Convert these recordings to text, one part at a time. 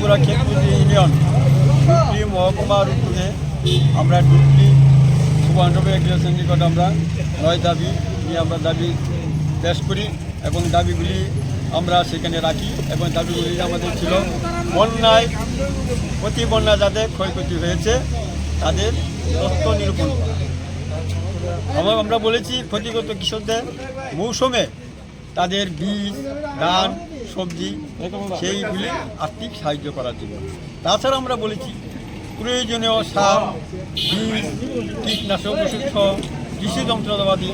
Tripura ক্ষেত্রীয় union ডুবলি মহকুমার উদ্যোগে আমরা ডুবলি সুবর্ণচন্দ্র এগ্রিকালচার নিকট আমরা 9 দাবি নিয়ে আমরা দাবি পেশ করি এবং দাবিগুলি আমরা সেখানে রাখি এবং দাবিগুলি আমাদের ছিল বন্যায় প্রতি বন্যা যাদের ক্ষয়ক্ষতি হয়েছে তাদের তথ্য নিরূপণ করা। আমরা বলেছি ক্ষতিগ্রস্ত কৃষকদের মৌসুমে তাদের বীজ ধান সবজি সেইগুলি আর্থিক সাহায্য করার জন্য। তাছাড়া আমরা বলেছি প্রয়োজনীয় সার বীজ কীটনাশক ওষুধ সহ কৃষি যন্ত্রপাতি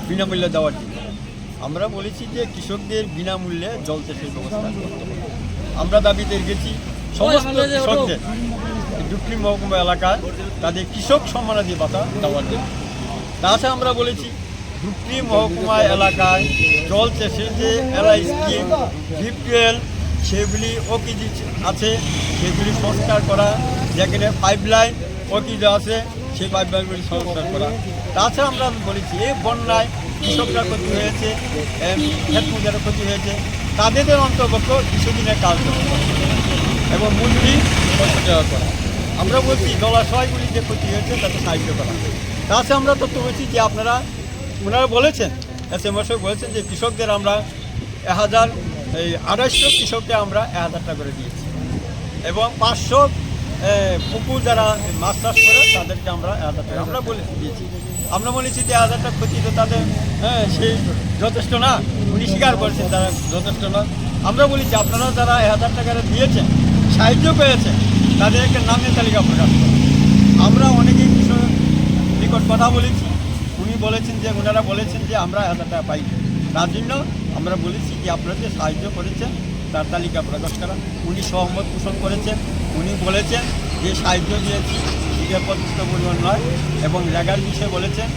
বিনামূল্যে দেওয়ার জন্য। আমরা বলেছি যে কৃষকদের বিনামূল্যে জল চাষের ব্যবস্থা করতে হবে। আমরা দাবিতে গেছি সমস্ত কৃষকদের ডুবলি মহকুমা এলাকায় তাদের কৃষক সম্মানাদি ভাতা দেওয়ার জন্য। তাছাড়া আমরা বলেছি ডুবলি মহকুমা এলাকায় জল চাষের যে এলআই স্কিম ডিপটিউবওয়েল সেগুলি ওকিজি আছে সেগুলি সংস্কার করা, যেখানে পাইপলাইন ওকিজি আছে সেই পাইপলাইনগুলি সংস্কার করা। তাছাড়া আমরা বলেছি এই বন্যায় কৃষকরা ক্ষতি হয়েছে, ক্ষেতমজুরের ক্ষতি হয়েছে, তাদের অন্তর্ভুক্ত কিছুদিনের কাজ করতে এবং মজুরি 500 টাকা করা। আমরা বলছি জলাশয়গুলি যে ক্ষতি হয়েছে তাতে সাহায্য করা। তাছাড়া আমরা তথ্য বলছি যে ওনারা বলেছেন এসএমএস বলেছেন যে কৃষকদের আমরা 250 কৃষককে আমরা 1000 টাকা করে দিয়েছি এবং 500 পুকুর যারা মাছ চাষ করে তাদেরকে আমরা 1000 টাকা আমরা বলে দিয়েছি। আমরা বলেছি যে 1000 টাকা ক্ষতি তো তাদের সেই যথেষ্ট না, উনি স্বীকার করেছেন তারা যথেষ্ট না। আমরা বলেছি আপনারা যারা 1000 টাকা দিয়েছেন সাহায্য পেয়েছেন তাদেরকে নামের তালিকা প্রকাশ করেন। আমরা অনেকেই কৃষক নিকট কথা বলেছি, উনি বলেছেন যে ওনারা বলেছেন যে আমরা 1000 টাকা পাই। তার জন্য আমরা বলেছি যে আপনারা যে সাহায্য করেছেন তার তালিকা প্রকাশ করা। উনি সহমত পোষণ করেছেন, উনি বলেছেন যে সাহায্য দিয়েছি এটা পর্যাপ্ত পরিমাণ নয় এবং জায়গার বিষয়ে বলেছেন